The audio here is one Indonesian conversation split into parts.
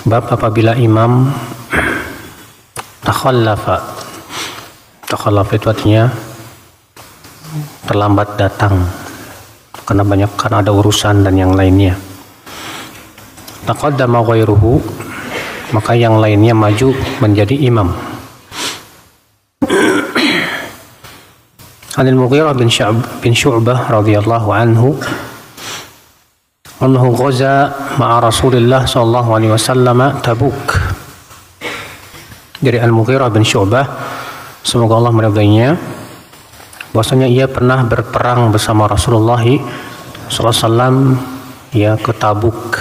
Bab apabila imam takhallafa itu artinya terlambat datang karena ada urusan dan yang lainnya. Taqaddama ghairuhu, maka yang lainnya maju menjadi imam. Anil Mughirah bin Syu'bah radhiyallahu anhu annahu ghaza ma'a Rasulillah sallallahu alaihi wasallam Tabuk. Dari Al-Mughirah bin Syu'bah, semoga Allah meridainya, bahwasanya ia pernah berperang bersama Rasulullah sallallahu alaihi wasallam ya ke Tabuk.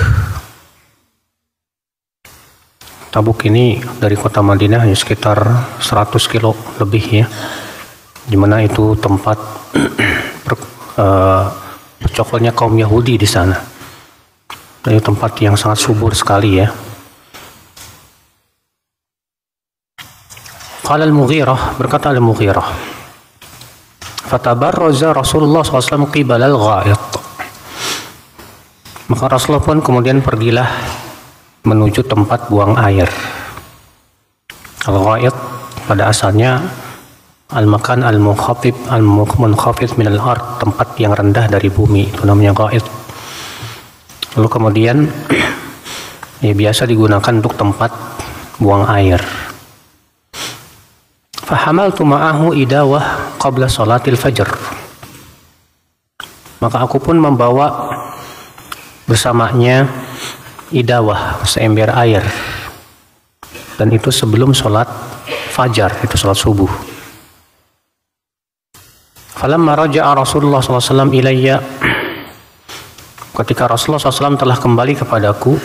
Tabuk ini dari kota Madinah ya sekitar 100 kilo lebih ya, dimana itu tempat bercokolnya kaum Yahudi di sana. Dari tempat yang sangat subur sekali ya. Qala Al-Mughirah, berkata Al-Mughirah, fatabarraza Rasulullah SAW qibala al-gha'it. Maka Rasulullah pun kemudian pergilah menuju tempat buang air. Al-gha'it pada asalnya al-makan al-munkhafid min al-ard, tempat yang rendah dari bumi, itu namanya gha'it. Lalu kemudian ya biasa digunakan untuk tempat buang air. Fahamaltu ma'ahu idawah qabla salatil fajr. Maka aku pun membawa bersamanya idawah, seember air. Dan itu sebelum sholat fajar, itu sholat subuh. Falamma raja'a Rasulullah SAW ilayya, ketika Rasulullah SAW telah kembali kepadaku,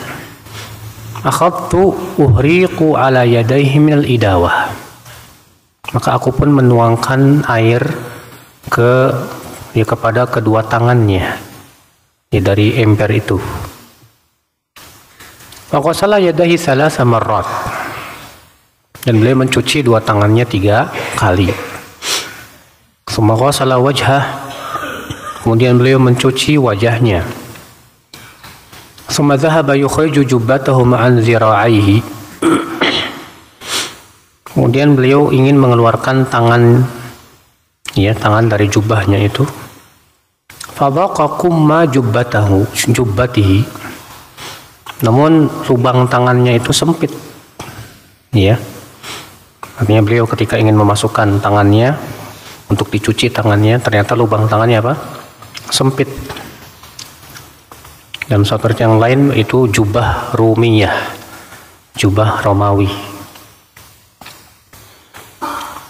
akhadtu uhriqu ala yadayhi minal idawah, maka aku pun menuangkan air kepada kedua tangannya ya, dari ember itu. Faqasala yadahi thalatha marrat, dan beliau mencuci dua tangannya 3 kali. Tsumma ghasala wajhah, kemudian beliau mencuci wajahnya. Tsumma dhahaba yukhriju jubbatahu ma'an zira'aihi, kemudian beliau ingin mengeluarkan tangan dari jubahnya itu. Fadhaqa kumma jubbatihi, namun lubang tangannya itu sempit ya. Artinya beliau ketika ingin memasukkan tangannya untuk dicuci tangannya, ternyata lubang tangannya apa? Sempit. Dan seperti yang lain itu jubah Rumiyah, jubah Romawi.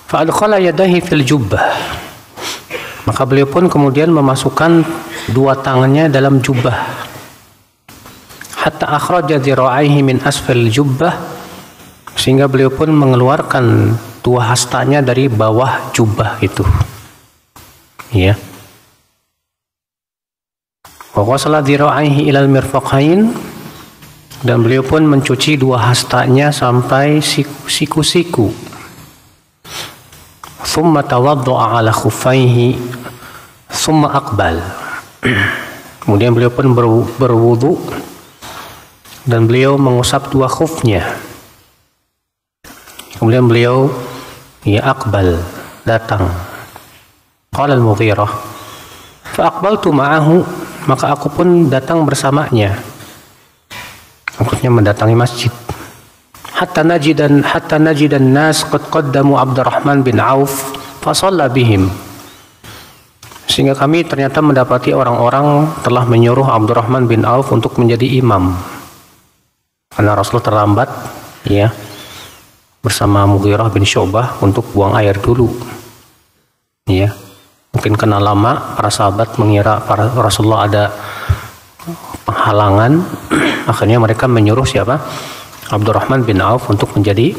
Fa'adkhala yadahi fil jubbah, maka beliau pun kemudian memasukkan dua tangannya dalam jubah. Hatta akhraja dhira'aihi min asfal jubbah, sehingga beliau pun mengeluarkan dua hastanya dari bawah jubah itu ya. Wa ghasala dhira'aihi ilal mirfaqain, dan beliau pun mencuci dua hastanya sampai siku-siku. Thumma tawaddu'a ala khuffaihi thumma aqbal, kemudian beliau pun berwudu dan beliau mengusap dua khufnya. Kemudian beliau aqbal, datang. Qala Al-Mughirah, fa aqbaltu ma'ahu, maka aku pun datang bersamanya, maksudnya mendatangi masjid. Hatta najidan nas qad qaddamu Abdurrahman bin Auf fa shalla bihim, sehingga kami ternyata mendapati orang-orang telah menyuruh Abdurrahman bin Auf untuk menjadi imam, karena Rasul terlambat ya bersama Mughirah bin Syu'bah untuk buang air dulu ya. Mungkin kena lama, para sahabat mengira Rasulullah ada penghalangan, akhirnya mereka menyuruh siapa? Abdurrahman bin Auf untuk menjadi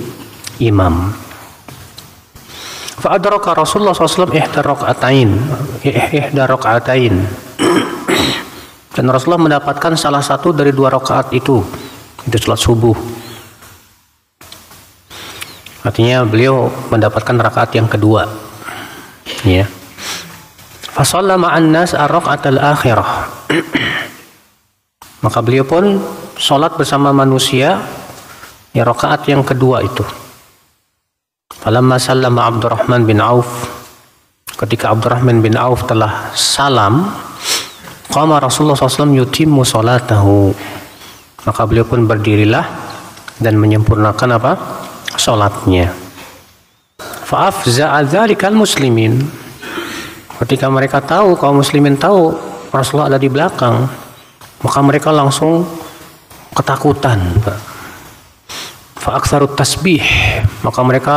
imam. Fa'adraka Rasulullah SAW ihda raka'atain, dan Rasulullah mendapatkan salah satu dari 2 rakaat itu salat subuh. Artinya beliau mendapatkan rakaat yang kedua ya. Fa shalla ma'an nas ar-raka'atal akhirah, maka beliau pun sholat bersama manusia Ya, rakaat yang kedua itu. Falamma sallama Abdurrahman bin Auf, ketika Abdurrahman bin Auf telah salam, qama Rasulullah SAW yutimmu salatahu, maka beliau pun berdirilah dan menyempurnakan apa? Salatnya. Fa'afza'a dzalikal muslimin, ketika mereka tahu, kaum muslimin tahu Rasulullah ada di belakang, maka mereka langsung ketakutan. Fa'aktsarut tasbih, maka mereka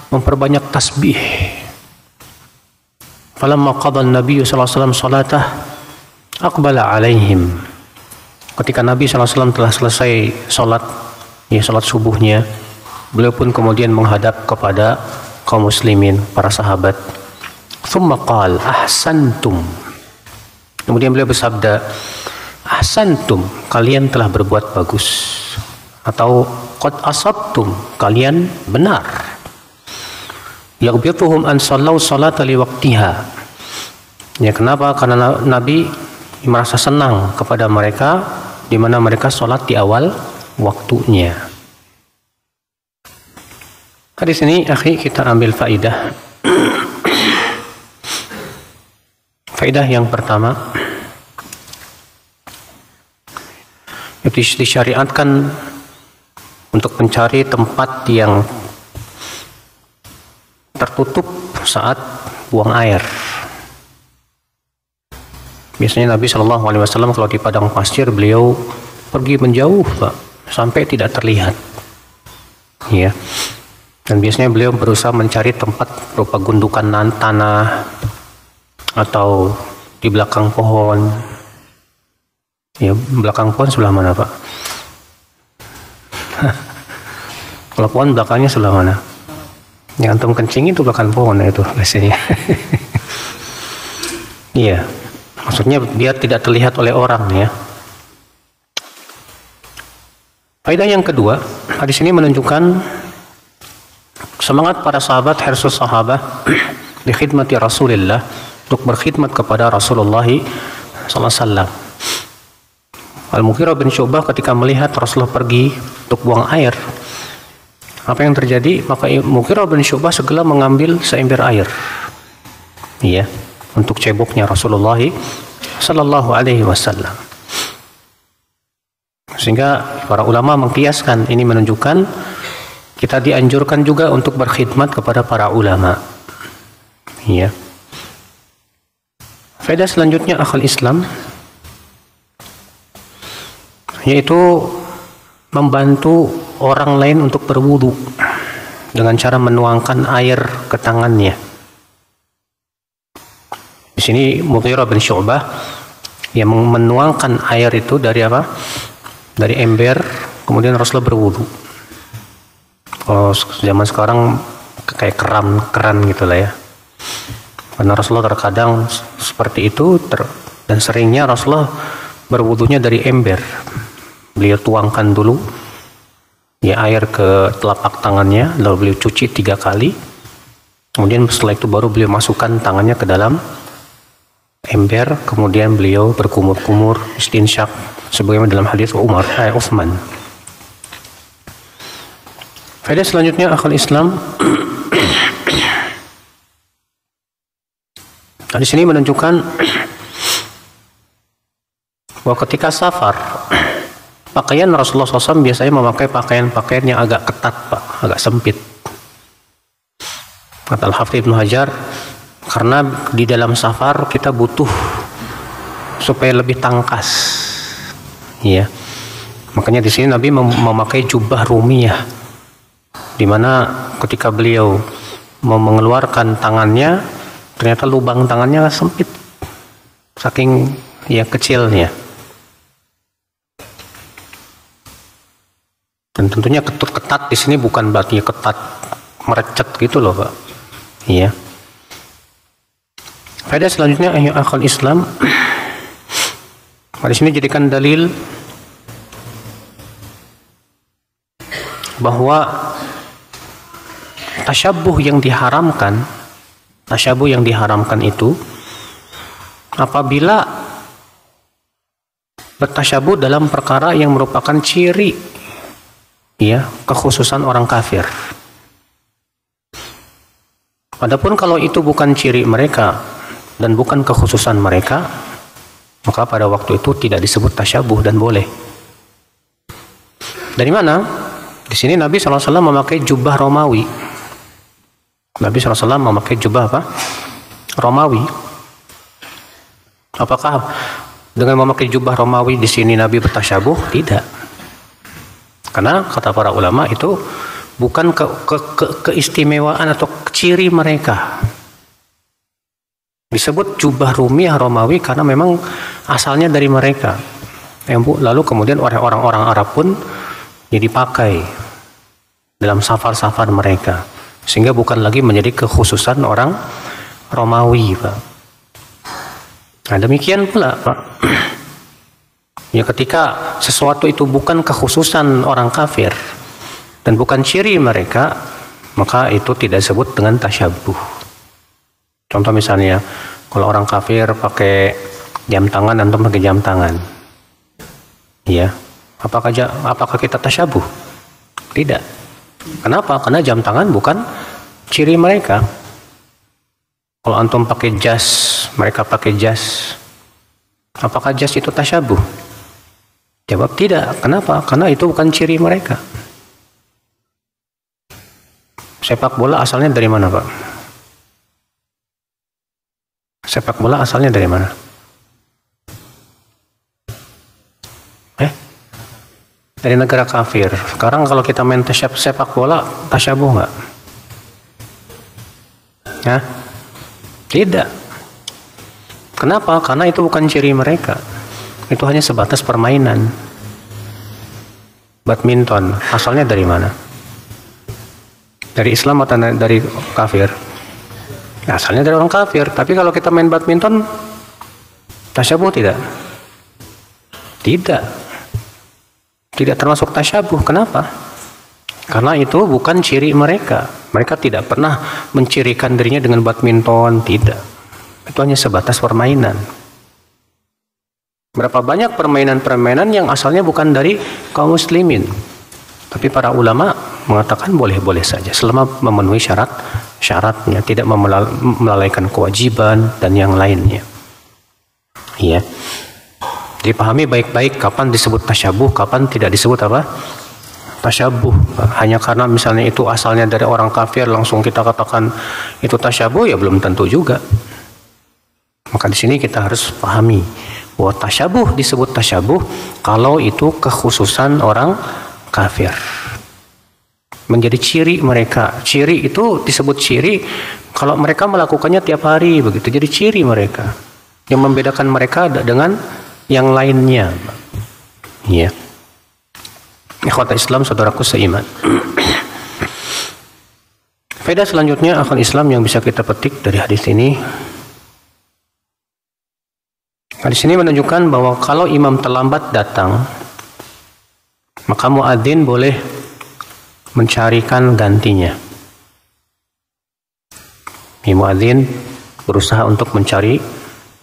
memperbanyak tasbih. Falamma qada an-nabiy sallallahu alaihi wasallam salatah aqbala alaihim, ketika Nabi sallallahu alaihi wasallam telah selesai salat, ya salat subuhnya, beliau pun kemudian menghadap kepada kaum muslimin, para sahabat. Tsumma qala ahsantum, kemudian beliau bersabda, ahsantum, kalian telah berbuat bagus, atau qad asabtum, kalian benar. Yaghbituhum an sallau salata li waqtiha. Ya, kenapa? Karena Nabi merasa senang kepada mereka di mana mereka salat di awal waktunya. Di sini akhi kita ambil faidah. Faidah yang pertama, disyariatkan untuk mencari tempat yang tertutup saat buang air. Biasanya Nabi Shallallahu Alaihi Wasallam kalau di padang pasir beliau pergi menjauh, Pak, sampai tidak terlihat. Ya. Dan biasanya beliau berusaha mencari tempat berupa gundukan tanah atau di belakang pohon. Ya, belakang pohon sebelah mana, Pak? Kalau pohon belakangnya sebelah mana? Yang antum kencing itu belakang pohon itu biasanya. Iya, maksudnya biar tidak terlihat oleh orang ya. Faedah yang kedua, hadis ini menunjukkan semangat para sahabat, hirsus sahabah di khidmati Rasulullah, untuk berkhidmat kepada Rasulullah SAW. Al-Mughirah bin Syu'bah ketika melihat Rasulullah pergi untuk buang air, apa yang terjadi? Maka Mughirah bin Syu'bah segera mengambil seember air, ya, untuk ceboknya Rasulullah Sallallahu Alaihi Wasallam. Sehingga para ulama mengkiaskan ini menunjukkan kita dianjurkan juga untuk berkhidmat kepada para ulama. Ya. Faedah selanjutnya akal Islam, yaitu membantu orang lain untuk berwudu dengan cara menuangkan air ke tangannya. Di sini Mughirah bin Syu'bah yang menuangkan air itu dari apa? Dari ember, kemudian Rasulullah berwudu. Kalau zaman sekarang kayak keran gitu lah ya. Karena Rasulullah terkadang seperti itu dan seringnya Rasulullah berwudunya dari ember. Beliau tuangkan dulu ya air ke telapak tangannya, lalu beliau cuci 3 kali. Kemudian setelah itu baru beliau masukkan tangannya ke dalam ember, kemudian beliau berkumur-kumur istinsyak sebagaimana dalam hadis Utsman. Faedah selanjutnya akal Islam. Di sini menunjukkan bahwa ketika safar, pakaian Rasulullah SAW biasanya memakai pakaian-pakaian yang agak ketat, Pak, agak sempit. Kata Al-Hafidz Ibnu Hajar, karena di dalam safar kita butuh supaya lebih tangkas, ya. Makanya di sini Nabi memakai jubah rumiyah, di mana ketika beliau mau mengeluarkan tangannya, ternyata lubang tangannya sempit, saking ya kecilnya. Dan tentunya ketat di sini bukan berarti ketat merecet gitu loh, Pak. Iya. Faedah selanjutnya akal Islam. Di sini jadikan dalil bahwa tasyabuh yang diharamkan itu apabila bertasyabuh dalam perkara yang merupakan ciri ya, kekhususan orang kafir. Adapun kalau itu bukan ciri mereka dan bukan kekhususan mereka, maka pada waktu itu tidak disebut tasyabuh dan boleh. Dari mana? Di sini Nabi SAW memakai jubah Romawi. Nabi SAW memakai jubah apa? Romawi. Apakah dengan memakai jubah Romawi di sini Nabi bertasyabuh? Tidak. Karena kata para ulama itu bukan keistimewaan atau ciri mereka. Disebut jubah Rumiyah Romawi karena memang asalnya dari mereka. Lalu kemudian orang-orang Arab pun jadi pakai dalam safar-safar mereka. Sehingga bukan lagi menjadi kekhususan orang Romawi, Pak. Nah, demikian pula, Pak. Ya, ketika sesuatu itu bukan kekhususan orang kafir dan bukan ciri mereka, maka itu tidak disebut dengan tasyabuh. Contoh misalnya, kalau orang kafir pakai jam tangan, antum pakai jam tangan, ya, apakah kita tasyabuh? Tidak. Kenapa? Karena jam tangan bukan ciri mereka. Kalau antum pakai jas, mereka pakai jas, apakah jas itu tasyabuh? Jawab tidak. Kenapa? Karena itu bukan ciri mereka. Sepak bola asalnya dari mana, Pak? Sepak bola asalnya dari mana? Dari negara kafir. Sekarang kalau kita main sepak bola, tasyabuh nggak? Ya? Tidak. Kenapa? Karena itu bukan ciri mereka. Itu hanya sebatas permainan. Badminton asalnya dari mana? Dari Islam atau dari kafir? Ya, asalnya dari orang kafir. Tapi kalau kita main badminton, tasyabuh tidak? Tidak. Tidak termasuk tasyabuh. Kenapa? Karena itu bukan ciri mereka. Mereka tidak pernah mencirikan dirinya dengan badminton. Tidak. Itu hanya sebatas permainan. Berapa banyak permainan-permainan yang asalnya bukan dari kaum muslimin. Tapi para ulama mengatakan boleh-boleh saja selama memenuhi syaratnya, tidak melalaikan kewajiban dan yang lainnya. Iya. Dipahami baik-baik kapan disebut tasyabuh, kapan tidak disebut apa? Tasyabuh. Hanya karena misalnya itu asalnya dari orang kafir langsung kita katakan itu tasyabuh, ya belum tentu juga. Maka di sini kita harus pahami bahwa tasyabuh disebut tasyabuh kalau itu kekhususan orang kafir. Menjadi ciri mereka. Ciri itu disebut ciri kalau mereka melakukannya tiap hari begitu. Jadi ciri mereka. Yang membedakan mereka dengan yang lainnya. Ya. Ikhwata Islam, saudaraku seiman. Faedah selanjutnya akal Islam yang bisa kita petik dari hadis ini. Hadis ini menunjukkan bahwa kalau imam terlambat datang, maka muadzin boleh mencarikan gantinya. Muadzin berusaha untuk mencari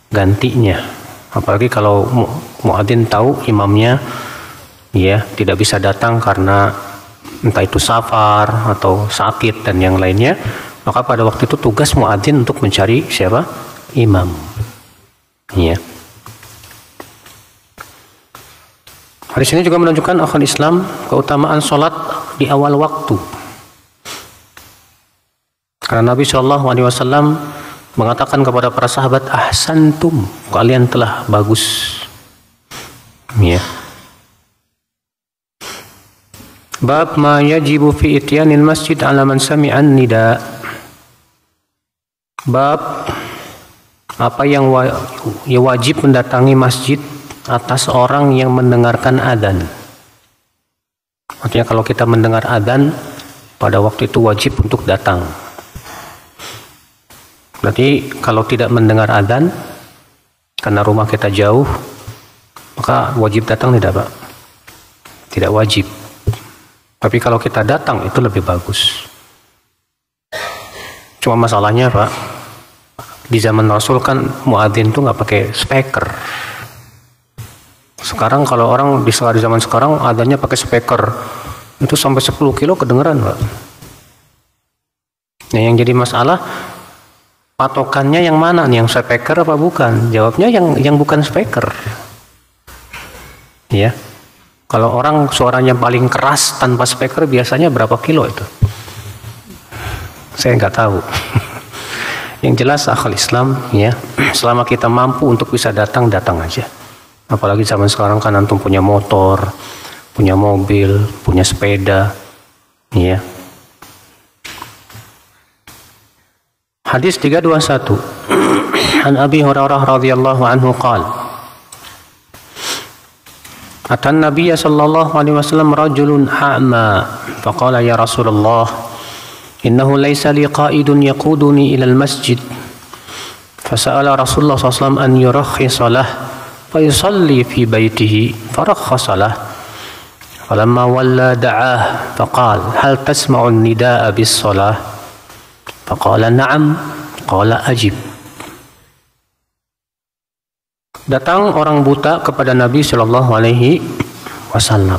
gantinya. Apalagi kalau muadzin tahu imamnya ya tidak bisa datang karena entah itu safar atau sakit dan yang lainnya, maka pada waktu itu tugas muadzin untuk mencari siapa? Imam. Ya. Hadis ini juga menunjukkan akal Islam keutamaan sholat di awal waktu. Karena Nabi SAW mengatakan kepada para sahabat, ahsantum, kalian telah bagus. Ya. Bab ma yajibu fi ityanil masjid ala man sami'an nida. Bab apa yang wajib mendatangi masjid atas orang yang mendengarkan adzan. Artinya kalau kita mendengar adzan, pada waktu itu wajib untuk datang. Berarti kalau tidak mendengar adzan karena rumah kita jauh, maka wajib datang tidak, Pak? Tidak wajib. Tapi kalau kita datang itu lebih bagus. Cuma masalahnya, Pak, di zaman Rasul kan muadzin tuh nggak pakai speaker. Sekarang kalau orang di zaman sekarang adanya pakai speaker Itu sampai 10 kilo kedengeran, Pak. Nah, yang jadi masalah patokannya yang mana nih, yang speaker apa bukan? Jawabnya yang bukan speaker. Ya. Kalau orang suaranya paling keras tanpa speaker biasanya berapa kilo itu? Saya nggak tahu. Yang jelas akal Islam, ya, selama kita mampu untuk bisa datang aja. Apalagi zaman sekarang kan antum punya motor, punya mobil, punya sepeda, ya. Hadis 321. An Abi Hurairah radhiyallahu anhu qala Atan Nabiy sallallahu alaihi wasallam rajulun a'ma faqala ya Rasulullah innahu laysa li qa'idun yaquduni ila al-masjid fasa'ala Rasulullah sallallahu alaihi wasallam an yurakhkhisa lahu fa yusalli fi baytihi farakhkhasa lahu falamma walla da'ah faqala hal tasma'u an-nida'a bis-shalah faqala na'am qala ajib. Datang orang buta kepada Nabi Shallallahu Alaihi Wasallam.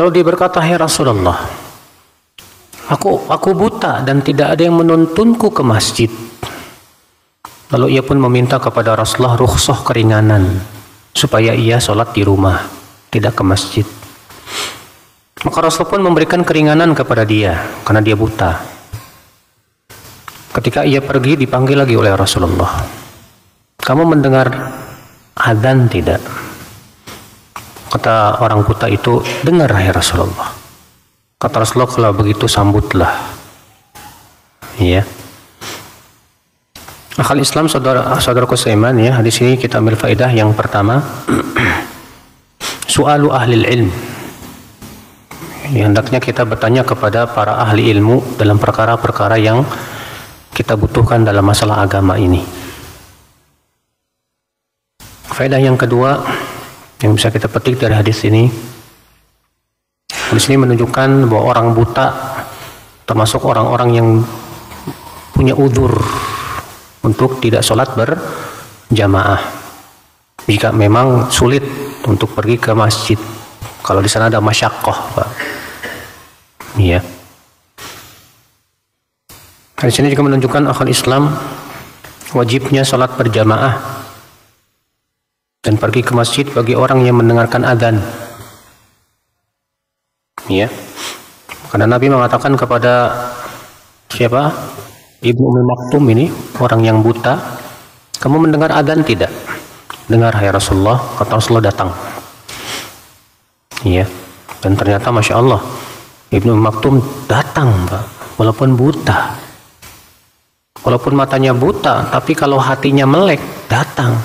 Lalu dia berkata, "Hai Rasulullah, aku buta dan tidak ada yang menuntunku ke masjid." Lalu ia pun meminta kepada Rasulullah rukhsah keringanan supaya ia sholat di rumah, tidak ke masjid. Maka Rasul pun memberikan keringanan kepada dia karena dia buta. Ketika ia pergi dipanggil lagi oleh Rasulullah. Kamu mendengar adzan tidak? Kata orang buta itu, dengar ya Rasulullah. Kata Rasulullah, kalau begitu sambutlah. Ya. Akal Islam, saudaraku seiman, ya, hadis ini kita ambil faedah yang pertama. Su'alu ahli ilm. Hendaknya kita bertanya kepada para ahli ilmu dalam perkara-perkara yang kita butuhkan dalam masalah agama ini. Faedah yang kedua yang bisa kita petik dari hadis ini menunjukkan bahwa orang buta termasuk orang-orang yang punya udzur untuk tidak sholat berjamaah jika memang sulit untuk pergi ke masjid. Kalau di sana ada masyaqqah, Pak. Iya. Hadis ini juga menunjukkan akal Islam wajibnya sholat berjamaah dan pergi ke masjid bagi orang yang mendengarkan adzan. Ya. Karena Nabi mengatakan kepada siapa? Ibnu Ummi Maktum ini, orang yang buta, "Kamu mendengar adzan tidak?" "Dengar hai Rasulullah." Kata Rasulullah, "Datang." Ya. Dan ternyata Masya Allah Ibnu Ummi Maktum datang, Pak, walaupun buta. Walaupun matanya buta, tapi kalau hatinya melek, datang.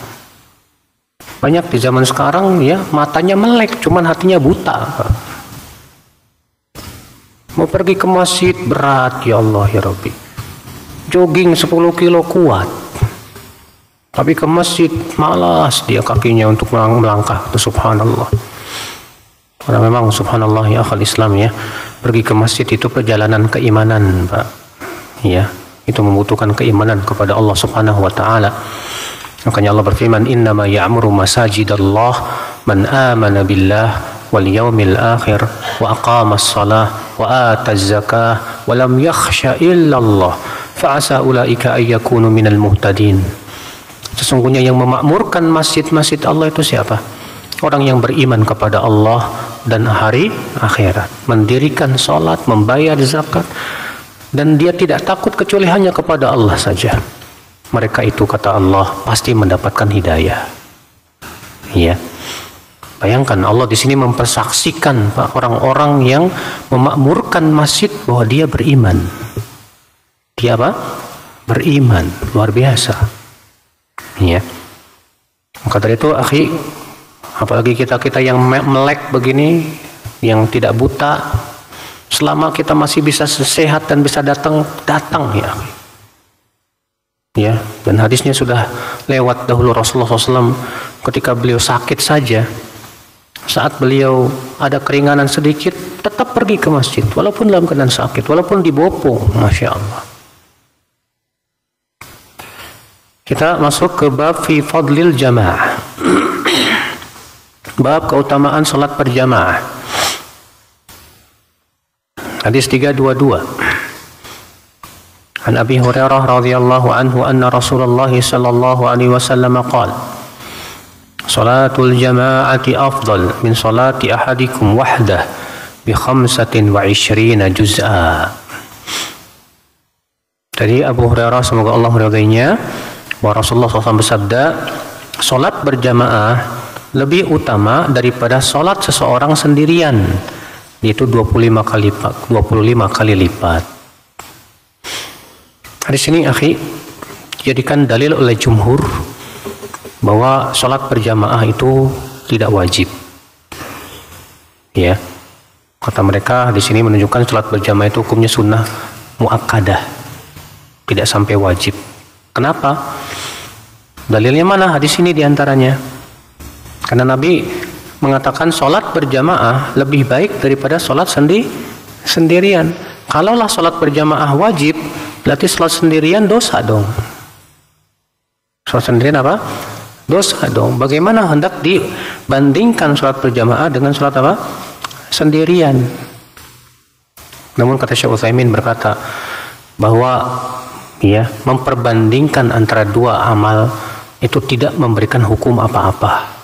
Banyak di zaman sekarang, ya, matanya melek, cuman hatinya buta. Mau pergi ke masjid berat, ya Allah ya Rabbi. Jogging 10 kilo kuat, tapi ke masjid malas dia kakinya untuk melangkah. Itu subhanallah. Karena memang subhanallah ya akal Islam, ya, pergi ke masjid itu perjalanan keimanan, Pak. Ya, itu membutuhkan keimanan kepada Allah Subhanahu wa taala. Makanya Allah berfirman, "Innama ya'muru masajidallah man amana billah wal yawmil akhir wa aqamas shalah wa ataz zakah wa lam yakhsha illallah fa'asa ulaika ay yakunu minal muhtadin." Sesungguhnya yang memakmurkan masjid-masjid Allah itu siapa? Orang yang beriman kepada Allah dan hari akhirat, mendirikan salat, membayar zakat, dan dia tidak takut kecuali hanya kepada Allah saja. Mereka itu, kata Allah, pasti mendapatkan hidayah. Ya. Bayangkan Allah di sini mempersaksikan orang-orang yang memakmurkan masjid bahwa dia beriman. Dia apa? Beriman, luar biasa. Ya. Maka dari itu, akhi, apalagi kita yang melek begini, yang tidak buta, selama kita masih bisa sehat dan bisa datang ya. Ya, dan hadisnya sudah lewat dahulu. Rasulullah SAW ketika beliau sakit saja, saat beliau ada keringanan sedikit, tetap pergi ke masjid walaupun dalam keadaan sakit, walaupun dibopong. Masya Allah. Kita masuk ke bab fi fadlil jamaah. Bab keutamaan salat berjamaah. Hadis 322. An Abi Hurairah radhiyallahu anhu anna Rasulullah sallallahu alaihi wasallam qala Salatul jama'ati afdal min salati ahadikum wahdah bi 25 juz'a. Dari Abu Hurairah, semoga Allah meridainya, bahwa Rasulullah SAW bersabda, salat berjamaah lebih utama daripada salat seseorang sendirian, yaitu 25 kali lipat. Hadis ini akhi dijadikan dalil oleh jumhur bahwa salat berjamaah itu tidak wajib. Ya. Kata mereka di sini menunjukkan salat berjamaah itu hukumnya sunnah muakkadah, tidak sampai wajib. Kenapa? Dalilnya mana hadis ini diantaranya? Karena Nabi mengatakan salat berjamaah lebih baik daripada salat sendirian. Kalaulah salat berjamaah wajib, berarti salat sendirian dosa dong. Salat sendirian apa? Dosa dong. Bagaimana hendak dibandingkan salat berjamaah dengan salat apa? Sendirian. Namun kata Syekh Utsaimin berkata bahwa ya, memperbandingkan antara dua amal itu tidak memberikan hukum apa-apa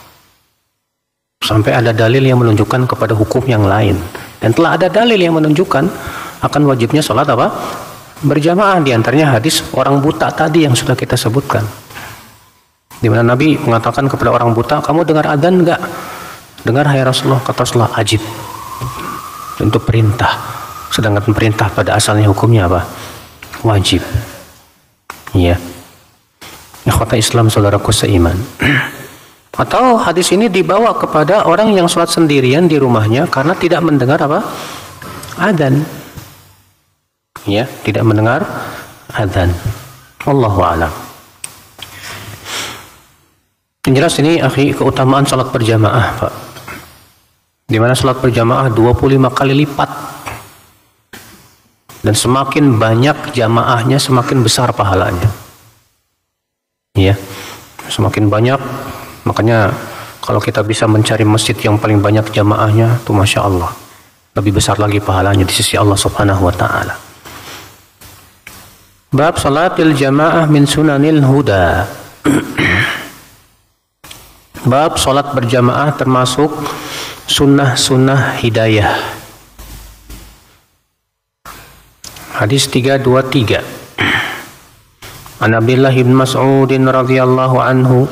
sampai ada dalil yang menunjukkan kepada hukum yang lain. Dan telah ada dalil yang menunjukkan akan wajibnya sholat apa? Berjamaah, diantaranya hadis orang buta tadi yang sudah kita sebutkan, di mana Nabi mengatakan kepada orang buta, kamu dengar adzan enggak? Dengar hai Rasulullah. Kata Rasulullah, ajib, untuk perintah. Sedangkan perintah pada asalnya hukumnya apa? Wajib. Ya, ikhwata Islam saudaraku seiman. Atau hadis ini dibawa kepada orang yang sholat sendirian di rumahnya karena tidak mendengar apa? Adzan. Ya, tidak mendengar adzan. Wallahu a'lam. Yang jelas ini akhi keutamaan sholat berjamaah, Pak. Di mana sholat berjamaah 25 kali lipat. Dan semakin banyak jamaahnya, semakin besar pahalanya. Ya, semakin banyak. Makanya kalau kita bisa mencari masjid yang paling banyak jamaahnya, itu Masya Allah, lebih besar lagi pahalanya di sisi Allah Subhanahu wa Ta'ala. Bab salatil jamaah min sunanil huda. Bab salat berjamaah termasuk sunnah-sunnah hidayah. Hadis 323. An Abdullah bin Mas'ud radhiyallahu anhu,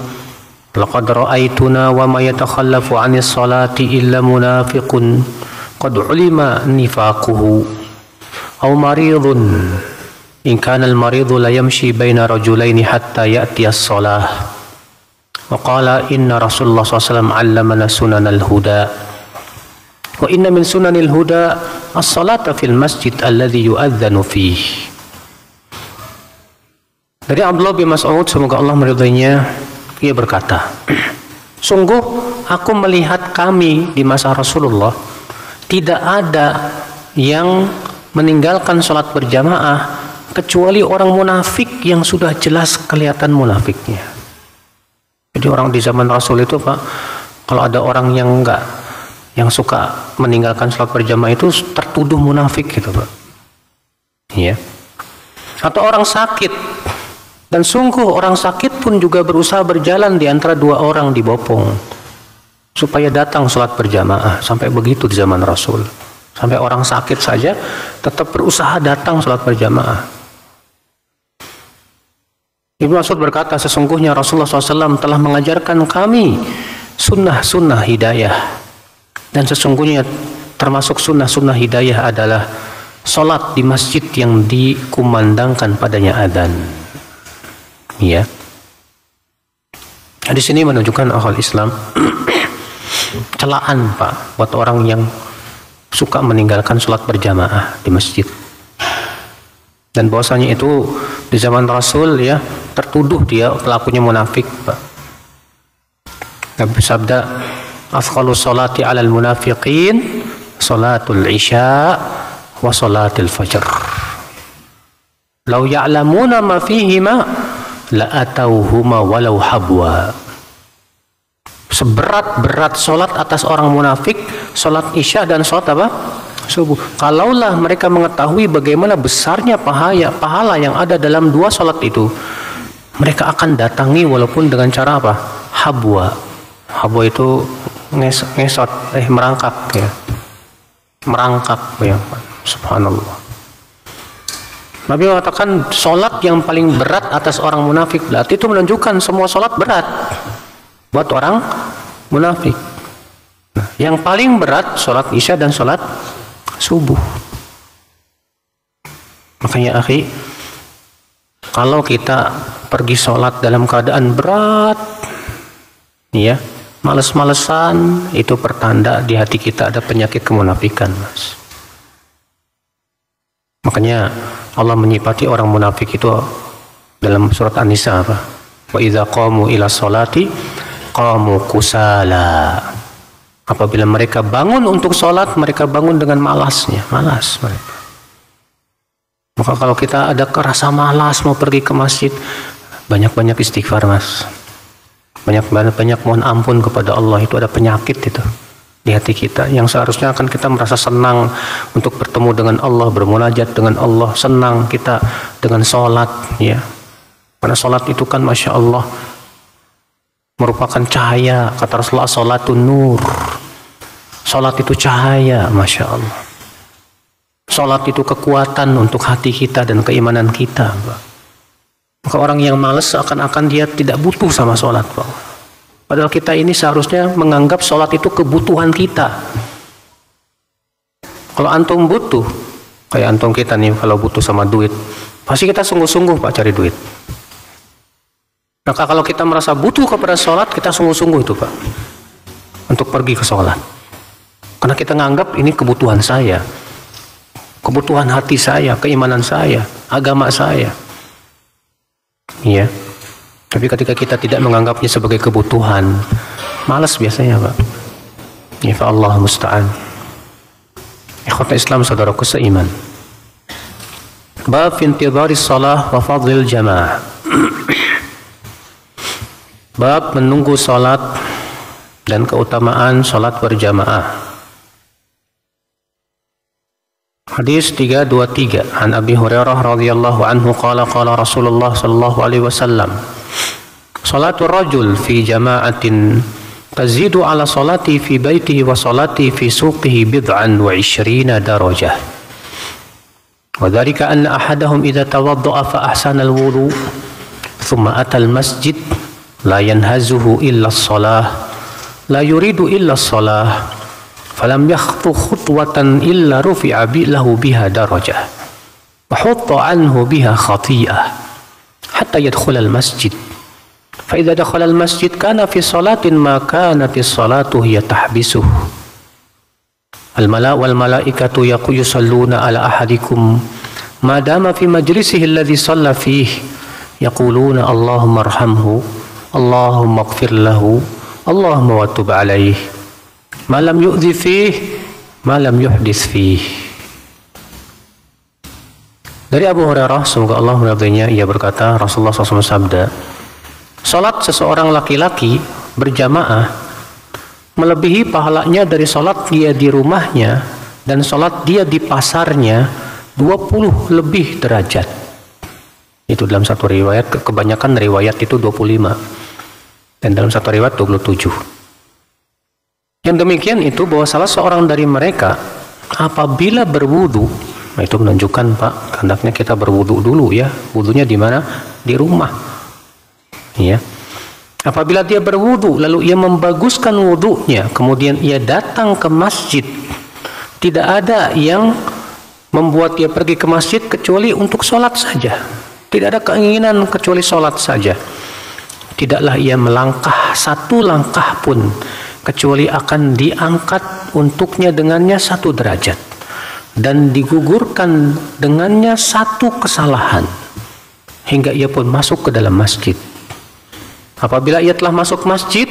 laqad ra'aytuna wa ma yatakhallafu 'anis salati illa munafiqun qad 'ulima nifaquhu aw maridun in kana al-maridu la yamshi baina rajulaini hatta ya'ti as-salah. Wa qala inna Rasulullah sallallahu alaihi wasallam 'allamana sunanal huda. Wa inna min sunanil huda as-salata fil masjid alladhi yu'adzanu fihi. Dari Abdullah bin Mas'ud, semoga Allah meridainya, ia berkata, sungguh aku melihat kami di masa Rasulullah tidak ada yang meninggalkan sholat berjamaah kecuali orang munafik yang sudah jelas kelihatan munafiknya. Jadi orang di zaman Rasul itu Pak, kalau ada orang yang suka meninggalkan sholat berjamaah itu tertuduh munafik gitu Pak. Ya. Atau orang sakit, dan sungguh orang sakit pun juga berusaha berjalan di antara dua orang dibopong supaya datang sholat berjamaah. Sampai begitu di zaman Rasul, sampai orang sakit saja tetap berusaha datang sholat berjamaah. Ibnu Mas'ud berkata, sesungguhnya Rasulullah SAW telah mengajarkan kami sunnah-sunnah hidayah, dan sesungguhnya termasuk sunnah-sunnah hidayah adalah sholat di masjid yang dikumandangkan padanya adzan. Ya. Di sini menunjukkan akal Islam celaan Pak buat orang yang suka meninggalkan sholat berjamaah di masjid. Dan bahwasanya itu di zaman Rasul ya tertuduh dia pelakunya munafik Pak. Nabi bersabda, afqalus sholati 'alal munafiqin sholatul isya wa sholatil fajr. Lau ya'lamuna ma fihima la atauhuma walau habwa. Seberat-berat sholat atas orang munafik sholat isya dan sholat apa? subuh. Kalaulah mereka mengetahui bagaimana besarnya pahala yang ada dalam 2 salat itu, mereka akan datangi walaupun dengan cara apa? Habwa. Habwa itu merangkak ya. Merangkak ya. Subhanallah. Nabi mengatakan salat yang paling berat atas orang munafik, berarti itu menunjukkan semua salat berat buat orang munafik. Nah, yang paling berat salat Isya dan salat subuh. Makanya akhi, kalau kita pergi sholat dalam keadaan berat, ya, males-malesan, itu pertanda di hati kita ada penyakit kemunafikan, mas. Makanya Allah menyifati orang munafik itu dalam surat An-Nisa apa? Wa idza qamu ila sholati qamu kusala. Apabila mereka bangun untuk sholat, mereka bangun dengan malasnya, malas mereka. Maka kalau kita ada rasa malas mau pergi ke masjid, banyak-banyak istighfar, mas. Banyak-banyak mohon ampun kepada Allah. Itu ada penyakit itu di hati kita yang seharusnya akan kita merasa senang untuk bertemu dengan Allah, bermunajat dengan Allah, senang kita dengan sholat, ya. Karena sholat itu kan masya Allah merupakan cahaya. Kata Rasulullah, sholatun nur. Sholat itu cahaya, masya Allah. Sholat itu kekuatan untuk hati kita dan keimanan kita, Pak. Maka orang yang malas seakan-akan dia tidak butuh sama sholat, Pak. Padahal kita ini seharusnya menganggap sholat itu kebutuhan kita. Kalau antum butuh, kayak antum kita nih, kalau butuh sama duit, pasti kita sungguh-sungguh, Pak, cari duit. Maka kalau kita merasa butuh kepada sholat, kita sungguh-sungguh itu, Pak, untuk pergi ke sholat. Karena kita nganggap ini kebutuhan saya, kebutuhan hati saya, keimanan saya, agama saya. Iya. Tapi ketika kita tidak menganggapnya sebagai kebutuhan, malas biasanya, Pak. Ya Allah musta'an. Ikhwata Islam, saudaraku seiman. Bab intidhari shalah wa fadlil jamaah. Bab menunggu salat dan keutamaan salat berjamaah. Hadis 323 an Abi Hurairah radhiyallahu anhu qala qala Rasulullah sallallahu alaihi wasallam salatul rajul fi jama'atin tazidu ala salati fi baitihi wa salati fi suqihi bid'an wa 20 darajah wa dhalika anna ahadahum idza tawadda'a fa ahsana al-wudu thumma ata al-masjid la yanhazuhu illa as-salah la yuridu illa as-salah falam yakhtu khutwatan illa rufi'a lahu biha darajah wa hutta anhu biha khati'ah hatta yadkhula al-masjid fa idza dakhala al-masjid kana fi salatin ma kanat as-salatu hiya tahbisuh al-mala' wal malaikatu yusalluna ala ahadikum ma dama fi majlisihi alladhi shalla fihi yaquluna Allahumma arhamhu Allahumma ighfir lahu Allahumma wa tub alaihi malam yu'dhi fih, malam yuhdis fih. Dari Abu Hurairah, semoga Allah meridainya, ia berkata, Rasulullah SAW sabda, salat seseorang laki-laki berjamaah melebihi pahalanya dari salat dia di rumahnya dan salat dia di pasarnya 20 lebih derajat. Itu dalam satu riwayat, kebanyakan riwayat itu 25 dan dalam satu riwayat 27. Yang demikian itu bahwa salah seorang dari mereka apabila berwudu, nah itu menunjukkan, Pak, hendaknya kita berwudu dulu ya. Wudunya di mana? Di rumah. Ya. Apabila dia berwudu lalu ia membaguskan wudunya, kemudian ia datang ke masjid, tidak ada yang membuat dia pergi ke masjid kecuali untuk sholat saja. Tidak ada keinginan kecuali sholat saja. Tidaklah ia melangkah satu langkah pun kecuali akan diangkat untuknya dengannya 1 derajat dan digugurkan dengannya 1 kesalahan hingga ia pun masuk ke dalam masjid. Apabila ia telah masuk masjid,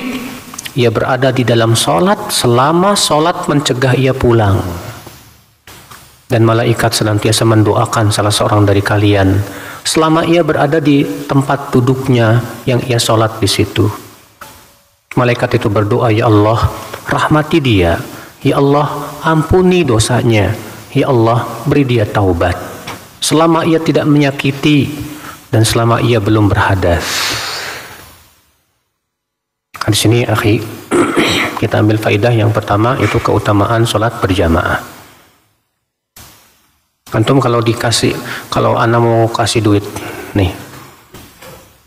ia berada di dalam sholat selama sholat mencegah ia pulang, dan malaikat senantiasa mendoakan salah seorang dari kalian selama ia berada di tempat duduknya yang ia sholat di situ. Malaikat itu berdoa, ya Allah, rahmati dia Ya Allah, ampuni dosanya. Ya Allah, beri dia taubat. Selama ia tidak menyakiti dan selama ia belum berhadas. Di sini, akhi, kita ambil faidah yang pertama, itu keutamaan sholat berjamaah. Antum kalau ana mau kasih duit, nih,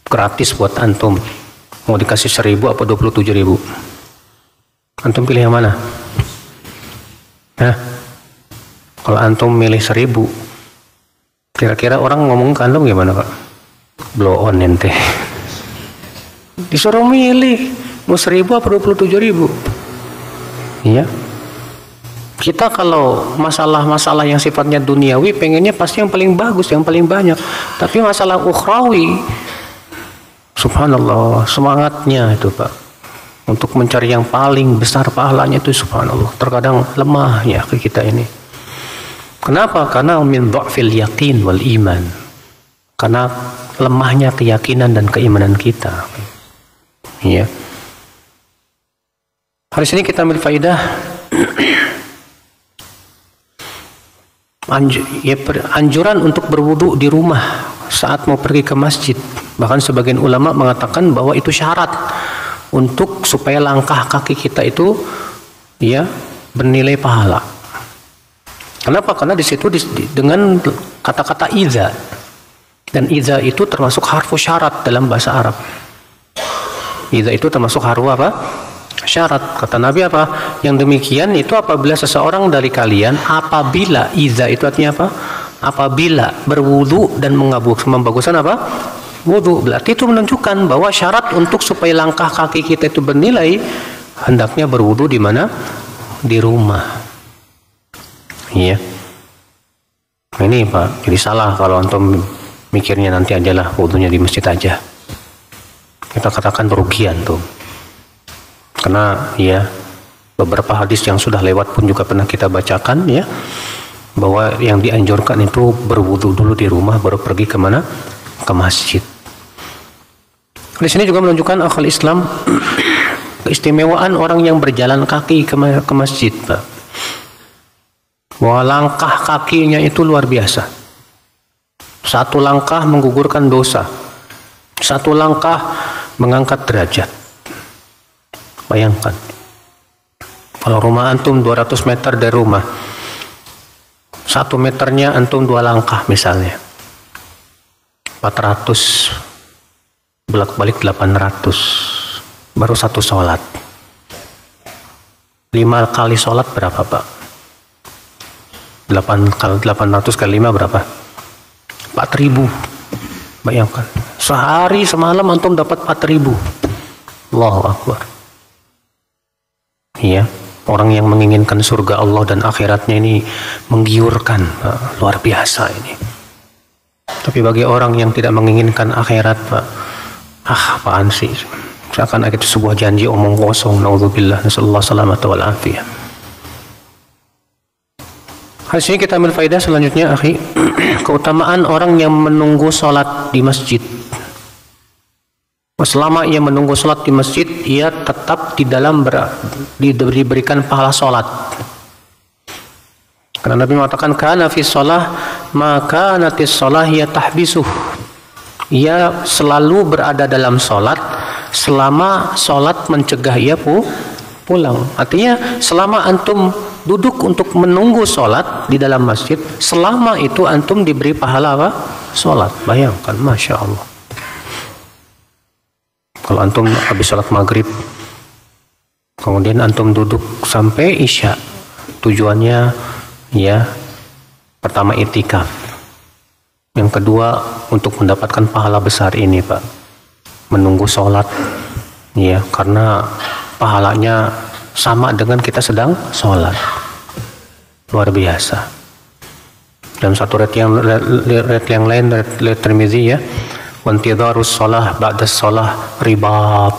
gratis buat antum, mau dikasih 1.000 apa 27.000, antum pilih yang mana? Nah, kalau antum milih 1.000, kira-kira orang ngomong ke antum gimana, Pak? Blow on ente. Disuruh milih, mau 1.000 apa 27.000? Iya. Kita kalau masalah-masalah yang sifatnya duniawi, pengennya pasti yang paling bagus, yang paling banyak. Tapi masalah ukhrawi, subhanallah, semangatnya itu, Pak, untuk mencari yang paling besar pahalanya itu, subhanallah, terkadang lemah ya ke kita ini. Kenapa? Karena min dha'fil yaqin wal iman. Karena lemahnya keyakinan dan keimanan kita. Ya. Hari ini kita ambil faidah anjuran untuk berwudu di rumah saat mau pergi ke masjid. Bahkan sebagian ulama mengatakan bahwa itu syarat untuk supaya langkah kaki kita itu ya bernilai pahala. Kenapa? Karena di situ dengan kata-kata idza, dan idza itu termasuk harfu syarat dalam bahasa Arab. Idza itu termasuk harfu apa? Syarat. Kata Nabi apa? Yang demikian itu apabila seseorang dari kalian, apabila idza itu artinya apa? Apabila berwudu dan membaguskan apa? Wudu. Berarti itu menunjukkan bahwa syarat untuk supaya langkah kaki kita itu bernilai, hendaknya berwudu di mana? Di rumah. Iya. Ini Pak, jadi salah kalau antum mikirnya nanti ajalah wudunya di masjid aja. Kita katakan kerugian tuh. Karena ya beberapa hadis yang sudah lewat pun juga pernah kita bacakan ya, bahwa yang dianjurkan itu berwudu dulu di rumah baru pergi kemana? Ke masjid. Di sini juga menunjukkan akal Islam keistimewaan orang yang berjalan kaki ke masjid, Pak. Bahwa langkah kakinya itu luar biasa. Satu langkah menggugurkan dosa. Satu langkah mengangkat derajat. Bayangkan, kalau rumah antum 200 meter dari rumah, 1 meternya antum 2 langkah misalnya, 400 bolak-balik 800, baru 1 sholat. 5 kali sholat berapa, Pak? 800 kali 5 berapa? 4.000. Bayangkan, sehari semalam antum dapat 4.000. Allahu Akbar. Iya, orang yang menginginkan surga Allah dan akhiratnya ini menggiurkan, luar biasa ini. Tapi bagi orang yang tidak menginginkan akhirat, Pak, apaan sih? Seakan itu sebuah janji omong kosong. Naudzubillah, nasallallahu salamata wal afiyah. Hari ini kita ambil faidah selanjutnya, akhi, keutamaan orang yang menunggu sholat di masjid. Selama ia menunggu sholat di masjid, ia tetap di dalam diberikan pahala sholat. Karena Nabi mengatakan, kana fi sholah maka natis sholah ia tahbisuh. Ia selalu berada dalam sholat selama sholat mencegah ia pulang. Artinya selama antum duduk untuk menunggu sholat di dalam masjid, selama itu antum diberi pahala apa? Sholat. Bayangkan, Masya Allah. Kalau antum habis sholat maghrib, kemudian antum duduk sampai isya, tujuannya ya pertama itikaf, yang kedua untuk mendapatkan pahala besar ini, Pak, menunggu sholat, ya, karena pahalanya sama dengan kita sedang sholat, luar biasa. Dalam satu riwayat yang lain, riwayat Tirmidzi ya, wantidharus shalah ba'da shalah ribat,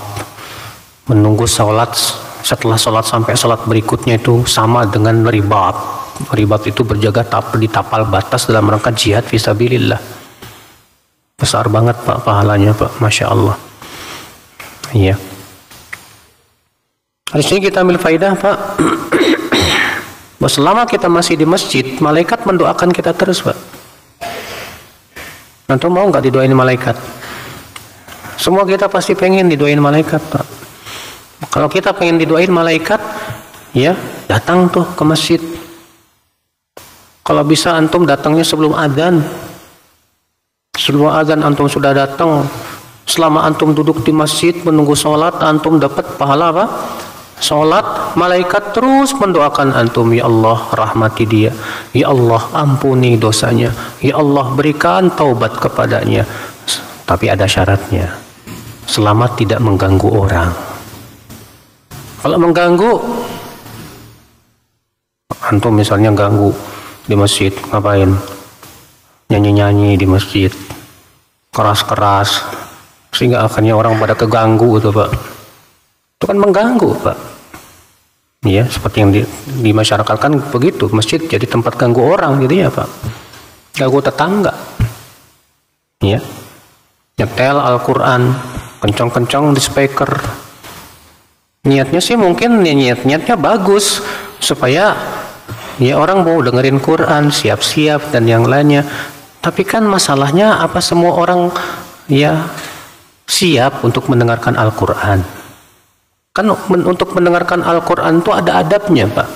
menunggu sholat setelah sholat sampai sholat berikutnya itu sama dengan ribat. Ribat itu berjaga di tapal batas dalam rangka jihad fisabilillah. Besar banget, Pak, pahalanya, Pak, Masya Allah. Iya. Hari ini kita ambil faidah, Pak, Selama kita masih di masjid, malaikat mendoakan kita terus, Pak. Antum mau nggak didoain malaikat? Semua kita pasti pengen didoain malaikat, Pak. Kalau kita pengen didoain malaikat, ya datang tuh ke masjid. Kalau bisa antum datangnya sebelum adzan. Sebelum adzan antum sudah datang. Selama antum duduk di masjid menunggu sholat, antum dapat pahala apa? Sholat, malaikat terus mendoakan antum, ya Allah rahmati dia, ya Allah ampuni dosanya, ya Allah berikan taubat kepadanya. Tapi ada syaratnya, selama tidak mengganggu orang. Kalau mengganggu, antum misalnya ganggu di masjid, ngapain? Nyanyi-nyanyi di masjid, keras-keras, sehingga akhirnya orang pada keganggu itu, Pak. Itu kan mengganggu, Pak. Ya, seperti yang di masyarakat kan begitu, masjid jadi tempat ganggu orang gitu ya, Pak. Ganggu tetangga. Ya. Nyetel Al-Qur'an, kencang-kencang di speaker. Niatnya sih mungkin niatnya bagus supaya ya orang mau dengerin Quran, siap-siap dan yang lainnya. Tapi kan masalahnya apa semua orang ya siap untuk mendengarkan Al-Qur'an? Kan untuk mendengarkan Al-Quran itu ada adabnya, Pak.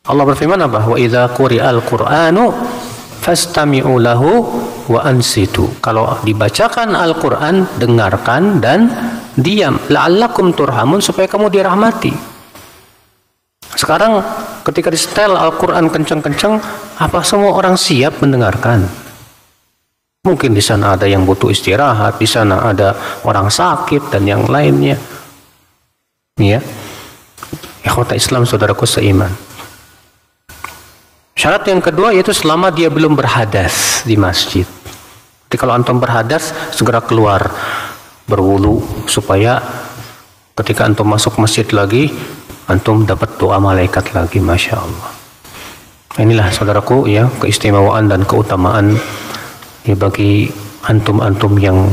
Allah berfirman apa? Wa idza quri'al Qur'anu fastami'u lahu wa ansitu. Kalau dibacakan Al-Quran, dengarkan dan diam. La'allakum turhamun, supaya kamu dirahmati. Sekarang ketika disetel Al-Quran kencang-kencang, apa semua orang siap mendengarkan? Mungkin di sana ada yang butuh istirahat, di sana ada orang sakit dan yang lainnya. Ya, ikhwata Islam saudaraku seiman. Syarat yang kedua yaitu selama dia belum berhadas di masjid. Jadi kalau antum berhadas segera keluar berwudu supaya ketika antum masuk masjid lagi antum dapat doa malaikat lagi, masya Allah. Inilah saudaraku ya keistimewaan dan keutamaan ya bagi antum-antum yang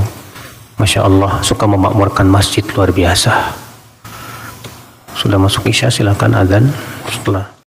masya Allah suka memakmurkan masjid luar biasa. Sudah masuk isya, silakan adzan setelah